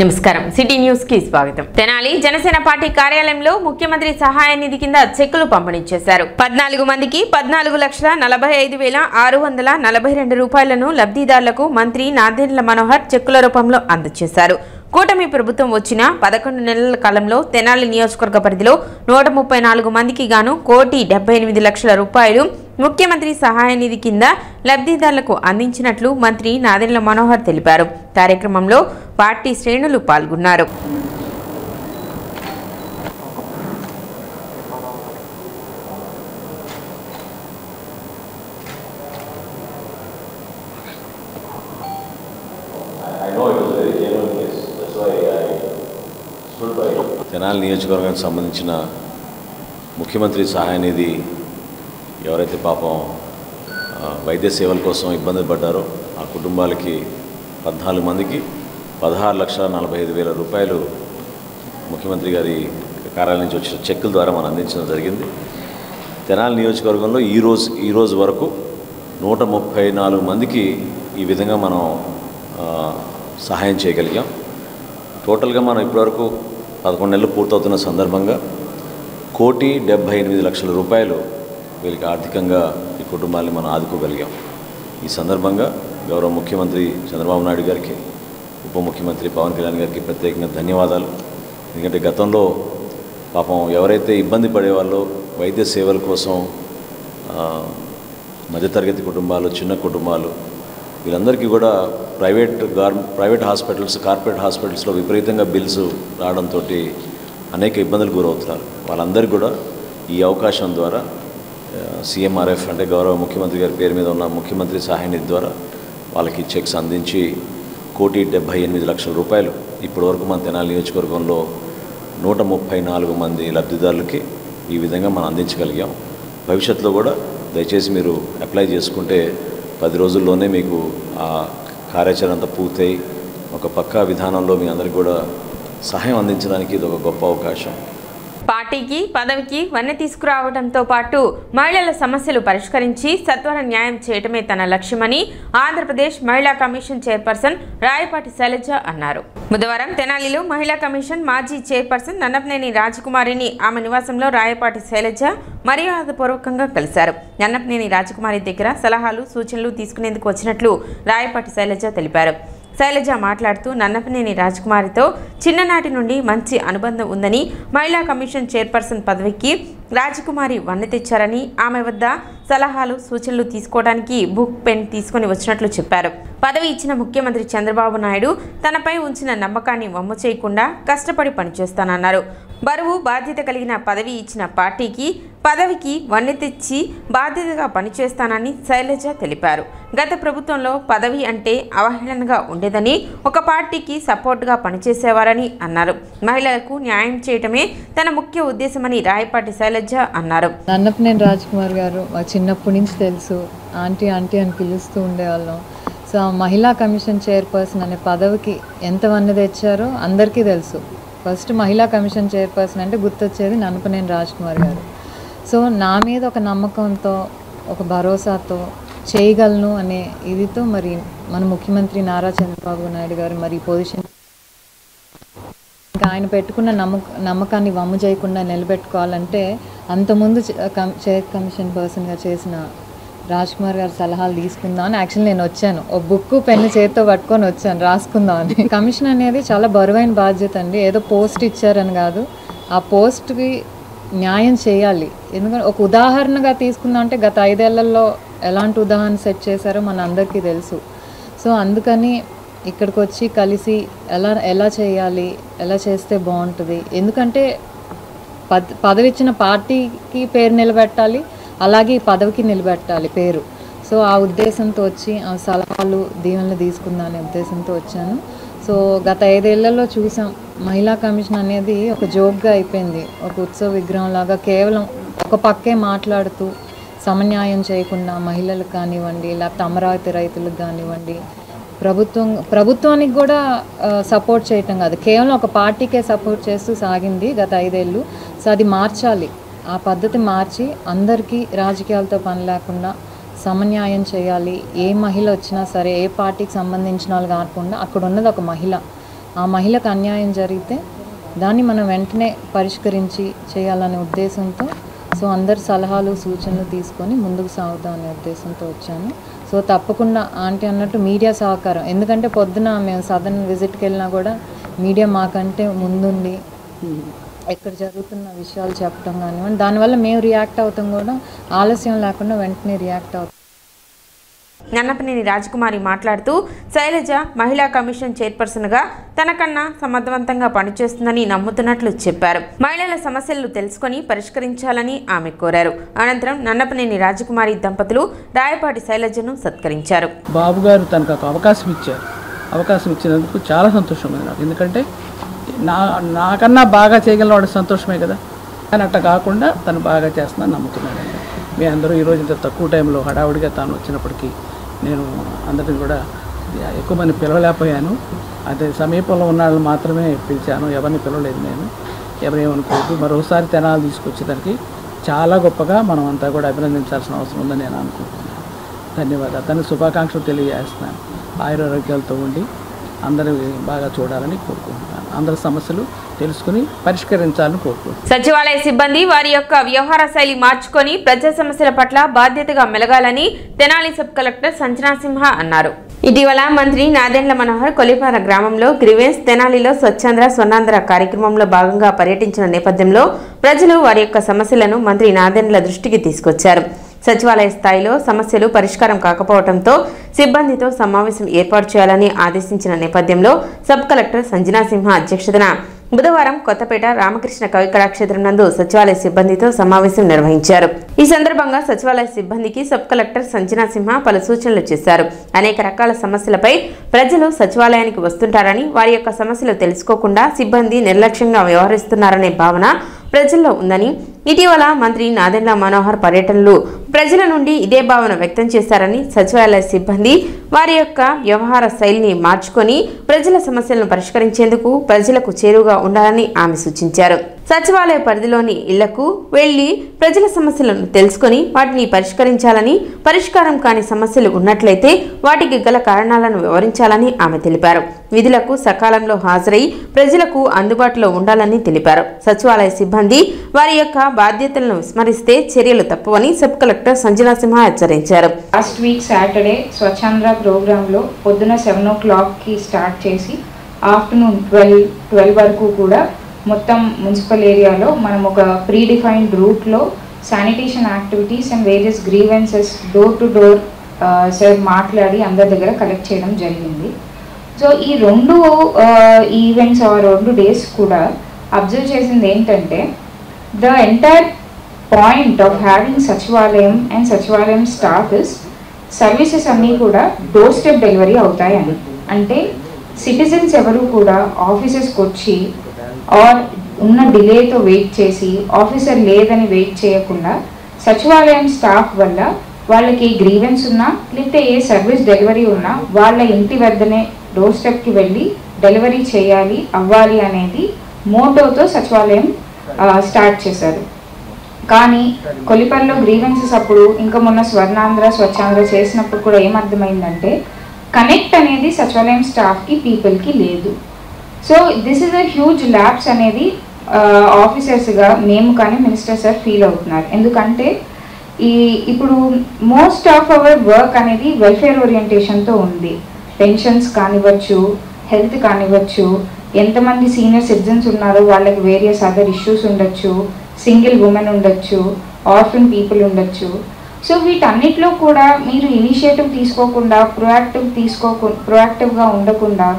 నమస్కారం city news కి స్వాగతం. తెనాలి జనసేన పార్టీ కార్యాలయంలో ముఖ్యమంత్రి సహాయ నిధి కింద చెక్కులు పంపిణీ చేశారు. 14 మందికి 14,45,642 రూపాయలను లబ్ధిదారులకు మంత్రి నాదెండ్ల మనోహర్ చెక్కుల రూపంలో అందజేశారు. కూటమి ప్రభుత్వం వచ్చిన 11 నెలల కాలంలో తెనాలి నియోజకవర్గ పరిధిలో 134 మందికి గాను 1,78,00,000 రూపాయలు ముఖ్యమంత్రి సహాయ నిధి కింద లబ్ధిదారులకు అందించినట్లు మంత్రి నాదెండ్ల మనోహర్ తెలిపారు. కార్యక్రమంలో పార్టీ శ్రేణులు పాల్గొన్నారు. తెనాలి నియోజకవర్గానికి సంబంధించిన ముఖ్యమంత్రి సహాయ నిధి ఎవరైతే పాపం వైద్య సేవల కోసం ఇబ్బంది పడ్డారో ఆ కుటుంబాలకి 14 మందికి 16,45,000 రూపాయలు ముఖ్యమంత్రి గారి కార్యాలయం నుంచి వచ్చిన చెక్కుల ద్వారా మనం అందించడం జరిగింది. తెనాలి నియోజకవర్గంలో ఈరోజు వరకు 134 మందికి ఈ విధంగా మనం సహాయం చేయగలిగాం. టోటల్గా మనం ఇప్పటివరకు 11 నెలలు పూర్తవుతున్న సందర్భంగా 1,78,00,000 రూపాయలు వీళ్ళకి ఆర్థికంగా ఈ కుటుంబాన్ని మనం ఆదుకోగలిగాం. ఈ సందర్భంగా గౌరవ ముఖ్యమంత్రి చంద్రబాబు నాయుడు గారికి, ఉప ముఖ్యమంత్రి పవన్ కళ్యాణ్ గారికి ప్రత్యేకంగా ధన్యవాదాలు. ఎందుకంటే గతంలో పాపం ఎవరైతే ఇబ్బంది పడేవాళ్ళో వైద్య సేవల కోసం మధ్యతరగతి కుటుంబాలు, చిన్న కుటుంబాలు వీళ్ళందరికీ కూడా ప్రైవేట్ హాస్పిటల్స్, కార్పొరేట్ హాస్పిటల్స్లో విపరీతంగా బిల్స్ రావడంతో అనేక ఇబ్బందులు గురవుతున్నారు. వాళ్ళందరికీ కూడా ఈ అవకాశం ద్వారా CMRF అంటే గౌరవ ముఖ్యమంత్రి గారి పేరు మీద ఉన్న ముఖ్యమంత్రి సహాయ నిధి ద్వారా వాళ్ళకి చెక్స్ అందించి 1,78,00,000 రూపాయలు ఇప్పటివరకు మన తెనాలి నియోజకవర్గంలో 134 మంది లబ్ధిదారులకి ఈ విధంగా మనం అందించగలిగాం. భవిష్యత్తులో కూడా దయచేసి మీరు అప్లై చేసుకుంటే 10 రోజుల్లోనే మీకు ఆ కార్యాచరణ అంతా పూర్తయి ఒక పక్కా విధానంలో మీ అందరికీ కూడా సహాయం అందించడానికి ఇది ఒక గొప్ప అవకాశం. పార్టీకి పదవికి వన్నె తీసుకురావడంతో పాటు మహిళల సమస్యలు పరిష్కరించి సత్వర న్యాయం చేయటమే తన లక్ష్యమని ఆంధ్రప్రదేశ్ మహిళా కమిషన్ చైర్పర్సన్ రాయపాటి శైలజ అన్నారు. బుధవారం తెనాలిలో మహిళా కమిషన్ మాజీ చైర్పర్సన్ నన్నపనేని రాజకుమారిని ఆమె నివాసంలో రాయపాటి శైలజ మర్యాదపూర్వకంగా కలిశారు. నన్నపనేని రాజకుమారి దగ్గర సలహాలు, సూచనలు తీసుకునేందుకు వచ్చినట్లు రాయపాటి శైలజ తెలిపారు. శైలజ మాట్లాడుతూ నన్నపనేని రాజకుమారితో చిన్ననాటి నుండి మంచి అనుబంధం ఉందని, మహిళా కమిషన్ చైర్పర్సన్ పదవికి రాజకుమారి వన్నె తెచ్చారని, ఆమె వద్ద సలహాలు, సూచనలు తీసుకోవడానికి బుక్, పెన్ తీసుకుని వచ్చినట్లు చెప్పారు. పదవి ఇచ్చిన ముఖ్యమంత్రి చంద్రబాబు నాయుడు తనపై ఉంచిన నమ్మకాన్ని వమ్ము చేయకుండా కష్టపడి పనిచేస్తానన్నారు. బరువు, బాధ్యత కలిగిన పదవి ఇచ్చిన పార్టీకి పదవికి వన్నె తెచ్చి బాధ్యతగా పనిచేస్తానని శైలజ తెలిపారు. గత ప్రభుత్వంలో పదవి అంటే అవహేళనగా ఉండేదని, ఒక పార్టీకి సపోర్ట్గా పనిచేసేవారని అన్నారు. మహిళలకు న్యాయం చేయటమే తన ముఖ్య ఉద్దేశమని రాయపాటి శైలజ అన్నారు. నన్నపనేని రాజకుమార్ గారు చిన్నప్పటి నుంచి తెలుసు, ఆంటీ ఆంటీ అని పిలుస్తూ ఉండేవాళ్ళం. సో మహిళా కమిషన్ చైర్పర్సన్ అనే పదవికి ఎంత వన్నె తెచ్చారో అందరికీ తెలుసు. ఫస్ట్ మహిళా కమిషన్ చైర్పర్సన్ అంటే గుర్తొచ్చేది నన్నపనేని రాజకుమార్ గారు. సో నా మీద ఒక నమ్మకంతో, ఒక భరోసాతో చేయగలను అనే ఇదితో మరి మన ముఖ్యమంత్రి నారా చంద్రబాబు నాయుడు గారు మరి పొజిషన్ ఇంకా ఆయన పెట్టుకున్న నమ్మకాన్ని వమ్ము చేయకుండా నిలబెట్టుకోవాలంటే అంతకుముందు చైర్ కమిషన్ పర్సన్గా చేసిన రాజ్కుమార్ గారి సలహాలు తీసుకుందాం అని యాక్చువల్లీ నేను వచ్చాను. ఒక బుక్, పెన్ను చేతితో పట్టుకొని వచ్చాను రాసుకుందాం అని. కమిషన్ అనేది చాలా బరువైన బాధ్యత అండి. ఏదో పోస్ట్ ఇచ్చారని కాదు, ఆ పోస్ట్కి న్యాయం చేయాలి. ఎందుకంటే ఒక ఉదాహరణగా తీసుకుందాం అంటే గత 5 ఏళ్లలో ఎలాంటి ఉదాహరణ సెట్ చేశారో మన అందరికీ తెలుసు. సో అందుకని ఇక్కడికి వచ్చి కలిసి ఎలా చేయాలి, ఎలా చేస్తే బాగుంటుంది. ఎందుకంటే పదవి ఇచ్చిన పార్టీకి పేరు నిలబెట్టాలి, అలాగే ఈ పదవికి నిలబెట్టాలి పేరు. సో ఆ ఉద్దేశంతో వచ్చి ఆ సలహాలు, దీవెనలు తీసుకుందాం అనే ఉద్దేశంతో వచ్చాను. సో గత 5 ఏళ్లలో చూసాం, మహిళా కమిషన్ అనేది ఒక జోక్గా అయిపోయింది, ఒక ఉత్సవ విగ్రహం లాగా. కేవలం ఒక పక్కే మాట్లాడుతూ సమన్యాయం చేయకుండా మహిళలకు కానివ్వండి, లేకపోతే అమరావతి రైతులకు కానివ్వండి, ప్రభుత్వానికి కూడా సపోర్ట్ చేయటం కాదు, కేవలం ఒక పార్టీకే సపోర్ట్ చేస్తూ సాగింది గత 5 ఏళ్ళు. సో అది మార్చాలి, ఆ పద్ధతి మార్చి అందరికీ రాజకీయాలతో పని లేకుండా సమన్యాయం చేయాలి. ఏ మహిళ వచ్చినా సరే, ఏ పార్టీకి సంబంధించిన వాళ్ళు కాకుండా అక్కడ ఉన్నది ఒక మహిళ. ఆ మహిళకు అన్యాయం జరిగితే దాన్ని మనం వెంటనే పరిష్కరించి చేయాలనే ఉద్దేశంతో సో అందరి సలహాలు సూచనలు తీసుకొని ముందుకు సాగుదాం అనే ఉద్దేశంతో వచ్చాను. సో తప్పకుండా ఆంటీ అన్నట్టు మీడియా సహకారం, ఎందుకంటే పొద్దున మేము సదరన్ విజిట్కి వెళ్ళినా కూడా మీడియా మాకంటే ముందుండి ఎక్కడ జరుగుతున్న విషయాలు చెప్పడం కానివ్వండి, దానివల్ల మేము రియాక్ట్ అవుతాం కూడా ఆలస్యం లేకుండా వెంటనే రియాక్ట్ అవుతాం. నన్నపనేని రాజకుమారి మాట్లాడుతూ శైలజ మహిళా కమిషన్ చైర్పర్సన్గా తనకన్నా సమర్థవంతంగా పనిచేస్తుందని నమ్ముతున్నట్లు చెప్పారు. మహిళల సమస్యలు తెలుసుకొని పరిష్కరించాలని ఆమె కోరారు. అనంతరం నన్నపనేని రాజకుమారి దంపతులు రాయపాటి శైలజను సత్కరించారు. బాబు గారు తనకు ఒక అవకాశం ఇచ్చారు. అవకాశం ఇచ్చినందుకు చాలా సంతోషం ఉంది నాకు. ఎందుకంటే నాకన్నా బాగా చేయగలిగిన వాడు సంతోషమే కదా. కానీ అట్లా కాకుండా తను బాగా చేస్తుందని నమ్ముతున్నాడండి. మీ అందరూ ఈరోజు ఇంత తక్కువ టైంలో హడావుడిగా తాను వచ్చినప్పటికీ నేను అందరిని కూడా ఎక్కువ మంది పిలవలేకపోయాను. అదే సమీపంలో ఉన్న వాళ్ళని మాత్రమే పిలిచాను, ఎవరిని పిలవలేదు నేను. ఎవరేమనుకోవద్దు. మరోసారి తెనాలి తీసుకొచ్చేదానికి చాలా గొప్పగా మనం అంతా కూడా అభినందించాల్సిన అవసరం ఉందని నేను అనుకుంటున్నాను. ధన్యవాదాలు. తనకు శుభాకాంక్షలు తెలియజేస్తున్నాను. ఆయురారోగ్యాలతో ఉండి అందరూ బాగా చూడాలని కోరుకుంటున్నాను. అందరి సమస్యలు తెలుసుకుని పరిష్కరించాలని కోరుకుంటున్నాను. సచివాలయ సిబ్బంది వారి యొక్క వ్యవహార శైలి మార్చుకొని ప్రజా సమస్యల పట్ల బాధ్యతగా మెలగాలని తెనాలి సబ్ కలెక్టర్ సంజనా సింహ అన్నారు. ఇటీవల మంత్రి నాదెండ్ల మనోహర్ కొలిపార గ్రామంలో గ్రీవెన్స్ తెనాలిలో స్వచ్ఛాంధ్ర స్వర్ణాంధ్ర కార్యక్రమంలో భాగంగా పర్యటించిన నేపథ్యంలో ప్రజలు వారి యొక్క సమస్యలను మంత్రి నాదెండ్ల దృష్టికి తీసుకొచ్చారు. సచివాలయ స్థాయిలో సమస్యలు పరిష్కారం కాకపోవడంతో సిబ్బందితో సమావేశం ఏర్పాటు చేయాలని ఆదేశించిన నేపథ్యంలో సబ్ కలెక్టర్ సంజనా సింహ అధ్యక్షతన బుధవారం కొత్తపేట రామకృష్ణ కవి కళాక్షేత్రం నందు సచివాలయ సిబ్బందితో సమావేశం నిర్వహించారు. ఈ సందర్భంగా సచివాలయ సిబ్బందికి సబ్ కలెక్టర్ సంజనా సింహ పలు సూచనలు చేశారు. అనేక రకాల సమస్యలపై ప్రజలు సచివాలయానికి వస్తుంటారని, వారి యొక్క సమస్యలు తెలుసుకోకుండా సిబ్బంది నిర్లక్ష్యంగా వ్యవహరిస్తున్నారనే భావన ప్రజల్లో ఉందని, ఇటీవల మంత్రి నాదెండ్ల మనోహర్ పర్యటనలు ప్రజల నుండి ఇదే భావన వ్యక్తం చేశారని, సచివాలయ సిబ్బంది వారి యొక్క వ్యవహార శైలిని మార్చుకొని ప్రజల సమస్యలను పరిష్కరించేందుకు ప్రజలకు చేరువగా ఉండాలని ఆమె సూచించారు. సచివాలయ పరిధిలోని ఇళ్లకు వెళ్లి ప్రజల సమస్యలను తెలుసుకొని వాటిని పరిష్కరించాలని, పరిష్కారం కాని సమస్యలు ఉన్నట్లయితే వాటికి గల కారణాలను వివరించాలని ఆమె తెలిపారు. విధులకు సకాలంలో హాజరై ప్రజలకు అందుబాటులో ఉండాలని తెలిపారు. సచివాలయ సిబ్బంది వారి యొక్క బాధ్యతలను విస్మరిస్తే చర్యలు తప్పవని సబ్ కలెక్టర్ సంజనా సింహ హెచ్చరించారు. లాస్ట్ వీక్ సాటర్డే స్వచ్ఛాంధ్ర ప్రోగ్రాంలో పొద్దున 7 o'clockకి స్టార్ట్ చేసి ఆఫ్టర్నూన్ 12 వరకు కూడా మొత్తం మున్సిపల్ ఏరియాలో మనం ఒక ప్రీడిఫైన్డ్ రూట్లో sanitation activities and various grievances door to door sir మాట్లాడి అందరి దగ్గర కలెక్ట్ చేయడం జరిగింది. సో ఈ 2 ఈవెంట్స్ 2 డేస్ కూడా అబ్జర్వ్ చేసింది ఏంటంటే the entire point of having సచివాలయం అండ్ సచివాలయం స్టాఫ్ ఇస్ సర్వీసెస్ అన్నీ కూడా డోర్ స్టెప్ డెలివరీ అవుతాయని. అంటే సిటిజన్స్ ఎవరు కూడా ఆఫీసెస్కి వచ్చి ఆర్ ఉన్న డిలేతో వెయిట్ చేసి ఆఫీసర్ లేదని వెయిట్ చేయకుండా సచివాలయం స్టాఫ్ వల్ల వాళ్ళకి గ్రీవెన్స్ ఉన్నా లేకపోతే ఏ సర్వీస్ డెలివరీ ఉన్నా వాళ్ళ ఇంటి వద్దనే డోర్ స్టెప్కి వెళ్ళి డెలివరీ చేయాలి అవ్వాలి అనేది మోటోతో సచివాలయం స్టార్ట్ చేశారు. కానీ కొలిపర్లో గ్రీవెన్సెస్ అప్పుడు ఇంకా మొన్న స్వర్ణాంధ్ర స్వచ్ఛాంధ్ర చేసినప్పుడు కూడా ఏమర్థమైందంటే కనెక్ట్ అనేది సచివాలయం స్టాఫ్కి పీపుల్కి లేదు. So this is a huge labs అనేది ఆఫీసర్స్గా మేము కానీ మినిస్టర్ సార్ ఫీల్ అవుతున్నారు. ఎందుకంటే ఇప్పుడు మోస్ట్ ఆఫ్ అవర్ వర్క్ అనేది వెల్ఫేర్ ఓరియంటేషన్తో ఉంది. పెన్షన్స్ కానివ్వచ్చు, హెల్త్ కానివ్వచ్చు, ఎంతమంది సీనియర్ సిటిజన్స్ ఉన్నారో వాళ్ళకి వేరియస్ అదర్ ఇష్యూస్ ఉండొచ్చు, సింగిల్ ఉమెన్ ఉండొచ్చు, ఆర్ఫన్ పీపుల్ ఉండొచ్చు. సో వీటన్నిటిలో కూడా మీరు ఇనిషియేటివ్ తీసుకోకుండా ప్రొయాక్టివ్గా ఉండకుండా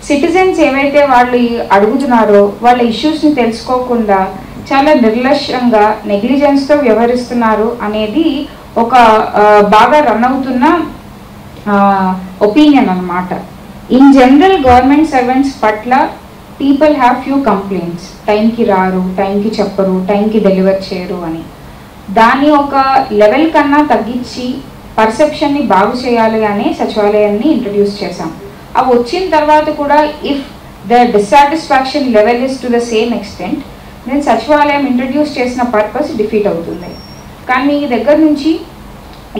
సిటిజన్స్ ఏవైతే వాళ్ళు అడుగుతున్నారో వాళ్ళ ఇష్యూస్ని తెలుసుకోకుండా చాలా నిర్లక్ష్యంగా నెగ్లిజెన్స్తో వ్యవహరిస్తున్నారు అనేది ఒక బాగా రన్ అవుతున్న ఒపీనియన్ అన్నమాట. ఇన్ జనరల్ గవర్నమెంట్ సర్వెంట్స్ పట్ల పీపుల్ హ్యావ్ ఫ్యూ కంప్లైంట్స్, టైంకి రారు, టైంకి చెప్పరు, టైంకి డెలివర్ చేయరు అని. దాన్ని ఒక లెవెల్ కన్నా తగ్గించి పర్సెప్షన్ని బాగు చేయాలి అనే సచివాలయాన్ని ఇంట్రడ్యూస్ చేశాం. అవి వచ్చిన తర్వాత కూడా if the dissatisfaction level is to the same extent then సచివాలయం ఇంట్రడ్యూస్ చేసిన పర్పస్ డిఫీట్ అవుతుంది. కానీ మీ దగ్గర నుంచి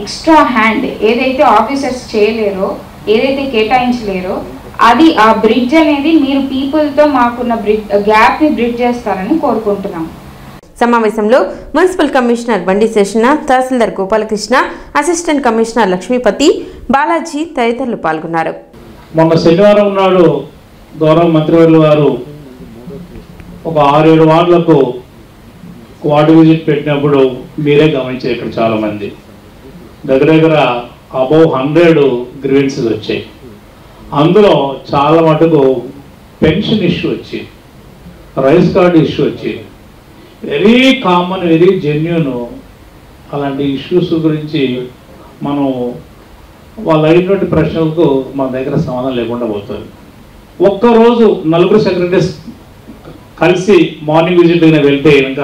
ఎక్స్ట్రా హ్యాండ్ ఏదైతే ఆఫీసర్స్ చేయలేరో, ఏదైతే కేటాయించలేరో అది ఆ బ్రిడ్జ్ అనేది మీరు పీపుల్తో మాకున్న గ్యాప్ని బ్రిడ్జ్ చేస్తారని కోరుకుంటున్నాం. సమావేశంలో మున్సిపల్ కమిషనర్ బండి శేషణ, తహసీల్దార్ గోపాలకృష్ణ, అసిస్టెంట్ కమిషనర్ లక్ష్మీపతి, బాలాజీ తదితరులు పాల్గొన్నారు. మొన్న శనివారం నాడు గౌరవ మంత్రివర్యులు గారు ఒక 6-7 వార్డులకు వార్డు విజిట్ పెట్టినప్పుడు మీరే గమనించారు. ఇక్కడ చాలామంది దగ్గర అబౌవ్ 100 గ్రీవెన్సెస్ వచ్చాయి. అందులో చాలా మటుకు పెన్షన్ ఇష్యూ వచ్చి, రైస్ కార్డు ఇష్యూ వచ్చి, వెరీ కామన్, వెరీ జెన్యూన్ అలాంటి ఇష్యూస్ గురించి మనం వాళ్ళు అడిగినటువంటి ప్రశ్నలకు మన దగ్గర సమాధానం లేకుండా పోతుంది. ఒక్కరోజు 4 సెక్రటరీస్ కలిసి మార్నింగ్ విజిట్ అయినా వెళ్తే కనుక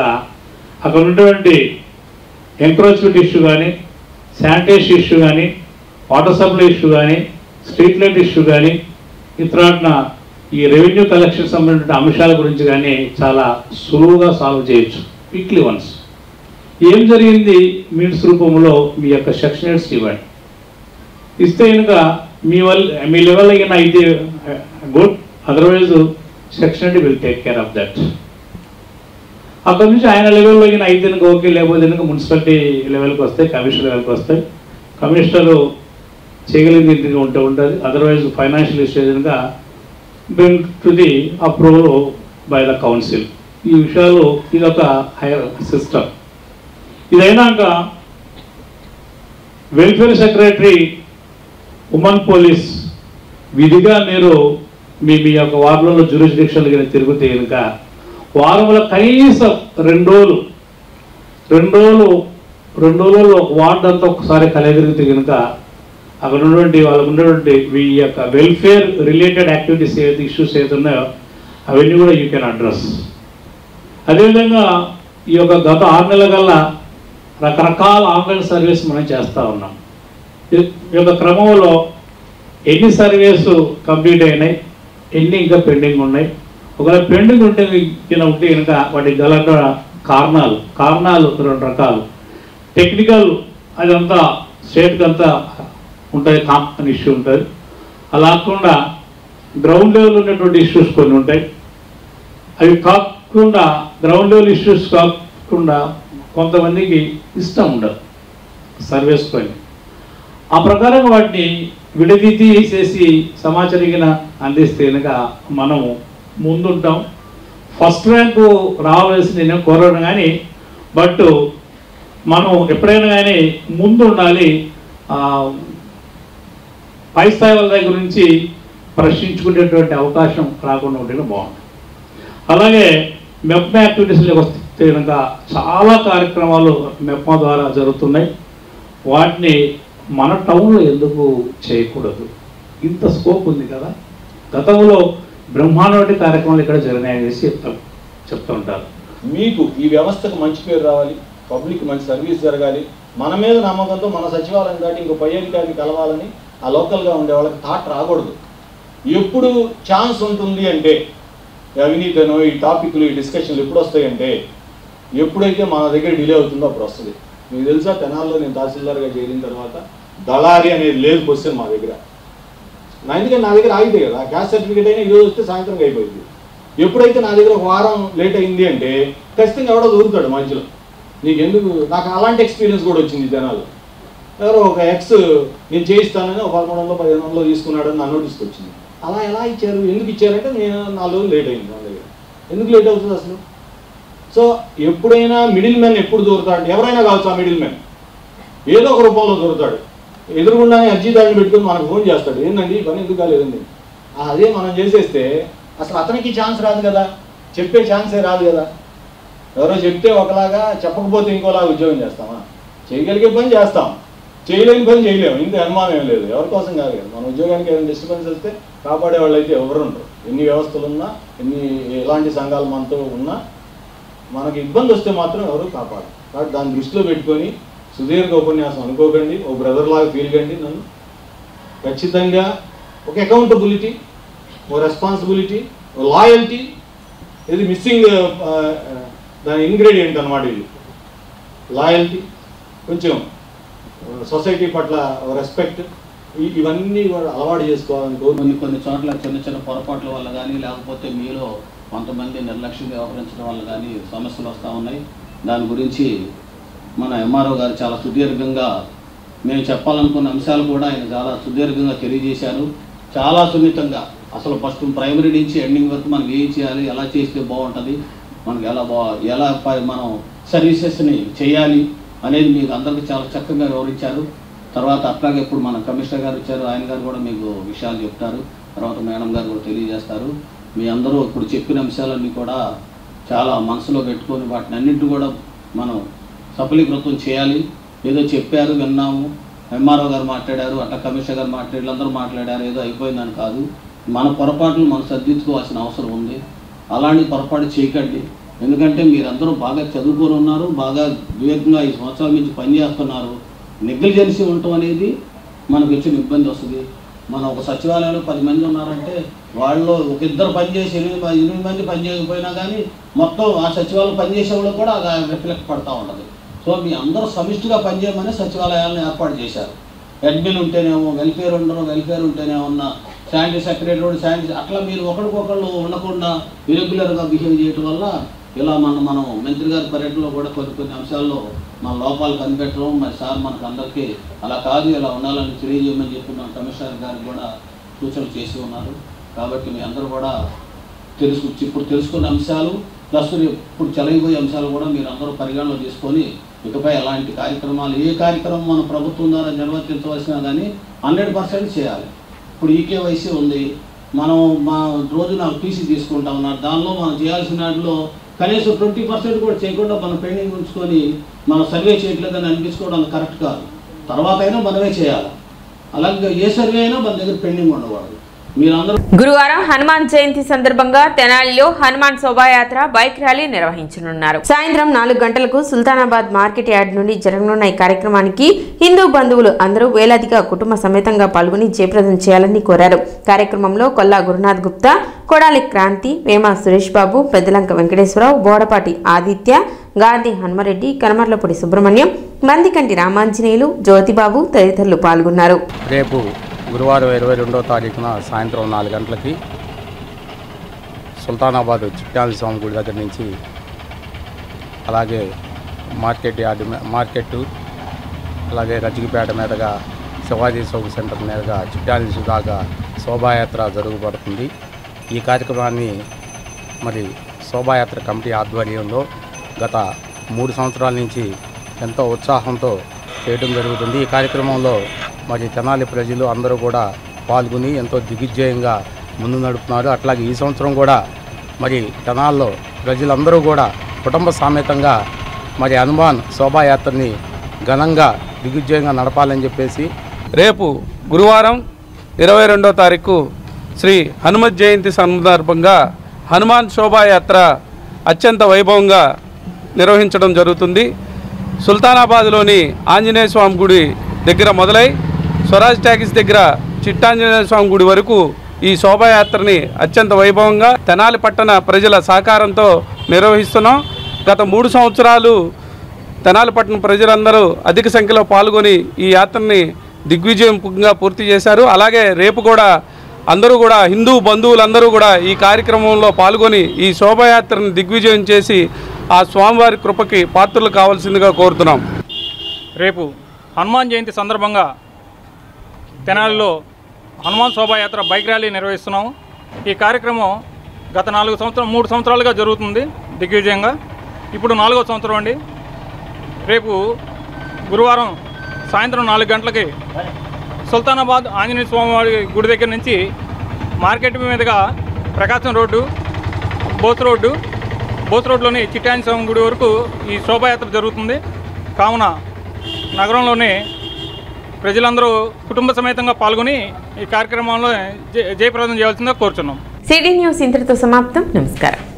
అక్కడ ఉన్నటువంటి ఎంక్రోచ్మెంట్ ఇష్యూ కానీ, శానిటేషన్ ఇష్యూ కానీ, వాటర్ సప్లై ఇష్యూ కానీ, స్ట్రీట్ లైట్ ఇష్యూ కానీ, ఇతరాట్న ఈ రెవెన్యూ కలెక్షన్ సంబంధించిన అంశాల గురించి కానీ చాలా సులువుగా సాల్వ్ చేయొచ్చు వీక్లీ వన్స్. ఏం జరిగింది మీట్స్ రూపంలో మీ యొక్క సెక్షన్ హెడ్స్ ఇవ్వండి. ఇస్తే కనుక మీ లెవెల్ అయినా అయితే good, otherwise section head will take care of that. అక్కడ నుంచి ఆయన లెవెల్లో అయినా అయితే కనుక ఓకే, లేకపోతే కనుక మున్సిపాలిటీ లెవెల్కి వస్తాయి, కమిషనర్ లెవెల్కి వస్తాయి. కమిషనరు చేయగలిగింది ఇంటికి ఉంటుంది. అదర్వైజ్ ఫైనాన్షియల్ ఇష్యూస్ కనుక bring to the approval by the council. ఈ విషయాలు ఇదొక హైయర్ సిస్టమ్. ఇదైనాక వెల్ఫేర్ సెక్రటరీ, ఉమెన్ పోలీస్ విధిగా మీరు మీ యొక్క వార్డులలో జ్యూరిస్డిక్షన్లు కనుక తిరుగుతే కనుక వారంలో కనీసం 2 రోజులు ఒక వార్డు అంతా ఒకసారి కలిగిరిగితే కనుక అక్కడ ఉన్నటువంటి వాళ్ళకు ఉన్నటువంటి ఈ యొక్క వెల్ఫేర్ రిలేటెడ్ యాక్టివిటీస్ ఏదైతే ఇష్యూస్ ఏదైతే ఉన్నాయో అవన్నీ కూడా యూ కెన్ అడ్రస్. అదేవిధంగా ఈ యొక్క గత 6 నెలల కల్లా రకరకాల ఆన్లైన్ సర్వీస్ మనం చేస్తూ ఉన్నాం. ఈ యొక్క క్రమంలో ఎన్ని సర్వీసు కంప్లీట్ అయినాయి, ఎన్ని ఇంకా పెండింగ్ ఉన్నాయి, ఒకవేళ పెండింగ్ ఉంటే కనుక వాటికి గల కారణాలు 2 రకాలు. టెక్నికల్, అదంతా స్టేట్కి అంతా ఉంటుంది, కాంపన్ ఇష్యూ ఉంటుంది. అలా కాకుండా గ్రౌండ్ లెవెల్ ఉన్నటువంటి ఇష్యూస్ కొన్ని ఉంటాయి. అవి కాకుండా గ్రౌండ్ లెవెల్ ఇష్యూస్ కాకుండా కొంతమందికి ఇష్టం ఉండదు సర్వీస్ పని. ఆ ప్రకారంగా వాటిని విడదీసి సమాచారంగా అందిస్తే కనుక మనము ముందుంటాం. ఫస్ట్ ర్యాంకు రావాల్సింది నేను కోరను కానీ, బట్ మనం ఎప్పుడైనా కానీ ముందు ఉండాలి. పై స్థాయి వాళ్ళ దగ్గర నుంచి ప్రశ్నించుకునేటువంటి అవకాశం రాకుండా ఉంటేనే బాగుంటుంది. అలాగే మెప్మా యాక్టివిటీస్లోకి వస్తే కనుక చాలా కార్యక్రమాలు మెప్మా ద్వారా జరుగుతున్నాయి. వాటిని మన టౌన్లో ఎందుకు చేయకూడదు? ఇంత స్కోప్ ఉంది కదా. గతంలో బ్రహ్మాండ కార్యక్రమాలు ఇక్కడ జరిగినాయనేసి చెప్తూ ఉంటారు. మీకు ఈ వ్యవస్థకు మంచి పేరు రావాలి, పబ్లిక్ మంచి సర్వీస్ జరగాలి, మన మీద నమ్మకంతో మన సచివాలయం దాటి ఇంకో పై అధికారిని కలవాలని ఆ లోకల్గా ఉండే వాళ్ళకి థాట్ రాకూడదు. ఎప్పుడు ఛాన్స్ ఉంటుంది అంటే అవినీతినో ఈ టాపిక్లు ఈ డిస్కషన్లు ఎప్పుడు వస్తాయంటే ఎప్పుడైతే మన దగ్గర డిలే అవుతుందో అప్పుడు వస్తుంది. మీకు తెలుసా, తెనాల్లో నేను తహసీల్దార్గా చేరిన తర్వాత దళారి అనేది లేదు క్వశ్చన్ మా దగ్గర. ఎందుకంటే నా దగ్గర ఆగితే కదా, క్యాస్ట్ సర్టిఫికేట్ అయినా ఈరోజు వస్తే సాయంత్రం అయిపోయింది. ఎప్పుడైతే నా దగ్గర 1 వారం లేట్ అయింది అంటే ఖచ్చితంగా ఎవడో దొరుకుతాడు మధ్యలో. నీకెందుకు? నాకు అలాంటి ఎక్స్పీరియన్స్ కూడా వచ్చింది జనాలు. ఎవరో ఒక ఎక్స్ నేను చేయిస్తానని 1300-1500 తీసుకున్నాడని నా నోటీస్కి వచ్చింది. అలా ఎలా ఇచ్చారు, ఎందుకు ఇచ్చారంటే నేను 4 రోజులు లేట్ అయింది నా దగ్గర. ఎందుకు లేట్ అవుతుంది అసలు? సో ఎప్పుడైనా మిడిల్ మ్యాన్ ఎప్పుడు దొరుకుతాడు? ఎవరైనా కావచ్చు, ఆ మిడిల్ మ్యాన్ ఏదో ఒక రూపంలో దొరుకుతాడు. ఎదురుగుండానే అర్జీదారుని పెట్టుకుని మనకు ఫోన్ చేస్తాడు, ఏంటండి పని ఎందుకు కాలేదండి. అదే మనం చేసేస్తే అసలు అతనికి ఛాన్స్ రాదు కదా, చెప్పే ఛాన్సే రాదు కదా. ఎవరో చెప్తే ఒకలాగా, చెప్పకపోతే ఇంకోలాగా ఉద్యోగం చేస్తామా? చేయగలిగే పని చేస్తాం, చేయలేని పని చేయలేము. ఇంత అనుమానం ఏం లేదు, ఎవరి కోసం కాదు కదా. మన ఉద్యోగానికి ఏదైనా డిస్టర్బెన్స్ వస్తే కాపాడే వాళ్ళు అయితే ఎవరు ఉండరు. ఎన్ని వ్యవస్థలు ఉన్నా, ఎలాంటి సంఘాలు మనతో ఉన్నా మనకి ఇబ్బంది వస్తే మాత్రం ఎవరు కాపాడరు. కాబట్టి దాన్ని దృష్టిలో పెట్టుకొని సుదీర్ఘ ఉపన్యాసం అనుకోకండి, ఓ బ్రదర్ లాగా ఫీల్ కండి. నన్ను ఖచ్చితంగా ఒక అకౌంటబిలిటీ, ఓ రెస్పాన్సిబిలిటీ, ఓ లాయల్టీ, ఇది మిస్సింగ్ దాని ఇంగ్రీడియంట్ అన్నమాట. ఇది లాయల్టీ, కొంచెం సొసైటీ పట్ల రెస్పెక్ట్, ఇవన్నీ కూడా అలవాటు చేసుకోవాలని కొన్ని చోట్ల చిన్న చిన్న పొరపాట్ల వల్ల కానీ లేకపోతే మీలో కొంతమంది నిర్లక్ష్యంగా వ్యవహరించడం వల్ల కానీ సమస్యలు వస్తూ ఉన్నాయి. దాని గురించి మన ఎంఆర్ఓ గారు చాలా సుదీర్ఘంగా మేము చెప్పాలనుకున్న అంశాలు కూడా ఆయన చాలా సుదీర్ఘంగా తెలియజేశారు. చాలా సున్నితంగా అసలు ఫస్ట్ ప్రైమరీ నుంచి ఎండింగ్ వరకు మనం ఏం చేయాలి, ఎలా చేస్తే బాగుంటుంది, మనకి ఎలా మనం సర్వీసెస్ని చేయాలి అనేది మీకు అందరికీ చాలా చక్కగా వివరించారు. తర్వాత అట్లాగే ఇప్పుడు మన కమిషనర్ గారు వచ్చారు, ఆయన గారు కూడా మీకు విషయాలు చెప్తారు. తర్వాత మేడం గారు కూడా తెలియజేస్తారు. మీ అందరూ ఇప్పుడు చెప్పిన అంశాలన్నీ కూడా చాలా మనసులో పెట్టుకొని వాటిని అన్నింటినీ కూడా మనం సఫలీకృతం చేయాలి. ఏదో చెప్పారు, విన్నాము, ఎంఆర్ఓ గారు మాట్లాడారు, అట్లా కమిషనర్ గారు మాట్లాడారు, అందరూ మాట్లాడారు, ఏదో అయిపోయిందని కాదు. మన పొరపాట్లు మనం సర్దిద్దుకోవాల్సిన అవసరం ఉంది. అలాంటి పొరపాటు చేయకండి. ఎందుకంటే మీరందరూ బాగా చదువుకొని ఉన్నారు, బాగా వివేకంగా 5 సంవత్సరాల నుంచి పనిచేస్తున్నారు. నెగ్లిజెన్సీ ఉండటం అనేది మనకు వచ్చిన ఇబ్బంది వస్తుంది. మనం ఒక సచివాలయంలో 10 మంది ఉన్నారంటే వాళ్ళు ఒక ఇద్దరు పనిచేసి 8 మంది పనిచేయకపోయినా కానీ మొత్తం ఆ సచివాలయం పనిచేసే వాళ్ళు కూడా అది రిఫ్లెక్ట్ పడుతూ ఉంటుంది. సో మీ అందరూ సమిష్టిగా పనిచేయమని సచివాలయాలను ఏర్పాటు చేశారు. అడ్మిన్ ఉంటేనేమో వెల్ఫేర్ ఉండరు, వెల్ఫేర్ ఉంటేనేమో ఉన్న శానిటరీ సెక్రటరీ శానిటరీ అట్లా మీరు ఒకరికొకళ్ళు ఉండకుండా ఇరెగ్యులర్గా బిహేవ్ చేయడం వల్ల ఇలా మనం మంత్రి గారి పర్యటనలో కూడా కొన్ని అంశాల్లో మన లోపాలు కనిపెట్టడం, మరి సార్ మనకు అందరికీ అలా కాదు ఇలా ఉండాలని తెలియజేయమని చెప్పి మన కమిషనర్ గారికి కూడా సూచనలు చేసి ఉన్నారు. కాబట్టి మీ అందరూ కూడా ఇప్పుడు తెలుసుకున్న అంశాలు ప్లస్ ఇప్పుడు చెలగిపోయే అంశాలు కూడా మీరు అందరూ పరిగణలో తీసుకొని ఇకపై అలాంటి కార్యక్రమాలు ఏ కార్యక్రమం మన ప్రభుత్వం ద్వారా నిర్వర్తించవలసినా కానీ 100% చేయాలి. ఇప్పుడు ఈకేవైసీ ఉంది, మనం రోజు నాకు టీసీ తీసుకుంటా ఉన్నారు. దానిలో మనం చేయాల్సిన వాటిలో కనీసం 20% కూడా చేయకుండా మనం పెండింగ్ ఉంచుకొని మనం సర్వే చేయట్లేదని అనిపించుకోవడం కరెక్ట్ కాదు. తర్వాత అయినా మనమే చేయాలి. అలాగే ఏ సర్వే అయినా మన దగ్గర పెండింగ్ ఉండకూడదు. గురువారం హనుమాన్ జయంతి సందర్భంగా తెనాలిలో హనుమాన్ శోభాయాత్ర బైక్ ర్యాలీ నిర్వహించనున్నారు. సాయంత్రం 4 గంటలకు సుల్తానాబాద్ మార్కెట్ యార్డ్ నుండి జరగనున్న ఈ కార్యక్రమానికి హిందూ బంధువులు అందరూ వేలాదిగా కుటుంబ సమేతంగా పాల్గొని జయప్రదం చేయాలని కోరారు. కార్యక్రమంలో కొల్లా గురునాథ్ గుప్తా, కొడాలి క్రాంతి, వేమ సురేష్ బాబు, పెద్దలంక వెంకటేశ్వరరావు, బోడపాటి ఆదిత్య, గాంధీ హనుమరెడ్డి, కనమర్లపూడి సుబ్రహ్మణ్యం, మందికంటి రామాంజనేయులు, జ్యోతిబాబు తదితరులు పాల్గొన్నారు. రేపు గురువారం 22వ తారీఖున సాయంత్రం 4 గంటలకి సుల్తానాబాద్ చిట్యాల స్వామి గుడి దగ్గర నుంచి అలాగే మార్కెట్ అలాగే రజ్జిగిపేట మీదుగా శివాజీ చౌక్ సెంటర్ మీదుగా చిట్యాల దాకా శోభాయాత్ర జరుగుబడుతుంది. ఈ కార్యక్రమాన్ని మరి శోభాయాత్ర కమిటీ ఆధ్వర్యంలో గత 3 సంవత్సరాల నుంచి ఎంతో ఉత్సాహంతో చేయడం జరుగుతుంది. ఈ కార్యక్రమంలో మరి తెనాలి ప్రజలు అందరూ కూడా పాల్గొని ఎంతో దిగ్విజయంగా ముందు నడుపుతున్నారు. అట్లాగే ఈ సంవత్సరం కూడా మరి తెనాల్లో ప్రజలందరూ కూడా కుటుంబ సమేతంగా మరి హనుమాన్ శోభాయాత్రని ఘనంగా దిగ్విజయంగా నడపాలని చెప్పేసి రేపు గురువారం 22వ తారీఖు శ్రీ హనుమత్ జయంతి సందర్భంగా హనుమాన్ శోభాయాత్ర అత్యంత వైభవంగా నిర్వహించడం జరుగుతుంది. సుల్తానాబాద్లోని ఆంజనేయ స్వామి గుడి దగ్గర మొదలై స్వరాజ్ టాకీస్ దగ్గర చిట్టాంజనేయ స్వామి గుడి వరకు ఈ శోభాయాత్రని అత్యంత వైభవంగా తెనాలి పట్టణ ప్రజల సహకారంతో నిర్వహిస్తున్నాం. గత 3 సంవత్సరాలు తెనాలి పట్టణ ప్రజలందరూ అధిక సంఖ్యలో పాల్గొని ఈ యాత్రని దిగ్విజయంగా పూర్తి చేశారు. అలాగే రేపు కూడా అందరూ కూడా హిందూ బంధువులందరూ కూడా ఈ కార్యక్రమంలో పాల్గొని ఈ శోభాయాత్రని దిగ్విజయం చేసి ఆ స్వామివారి కృపకి పాత్రలు కావాల్సిందిగా కోరుతున్నాం. రేపు హనుమాన్ జయంతి సందర్భంగా తెనాలిలో హనుమాన్ శోభాయాత్ర బైక్ ర్యాలీ నిర్వహిస్తున్నాము. ఈ కార్యక్రమం గత 3 సంవత్సరాలుగా జరుగుతుంది దిగ్విజయంగా. ఇప్పుడు 4వ సంవత్సరం అండి. రేపు గురువారం సాయంత్రం 4 గంటలకి సుల్తానాబాద్ ఆంజనేయ స్వామి గుడి దగ్గర నుంచి మార్కెట్ మీదుగా ప్రకాశం రోడ్డు, బోస్ రోడ్లోని చిట్టాంజనేయ స్వామి గుడి వరకు ఈ శోభాయాత్ర జరుగుతుంది. కావున నగరంలోని ప్రజలందరూ కుటుంబ సమేతంగా పాల్గొని ఈ కార్యక్రమంలో జయప్రదం చేయాల్సిందిగా కోరుచున్నాం. సిటీ న్యూస్ ఇంతటితో సమాప్తం. నమస్కారం.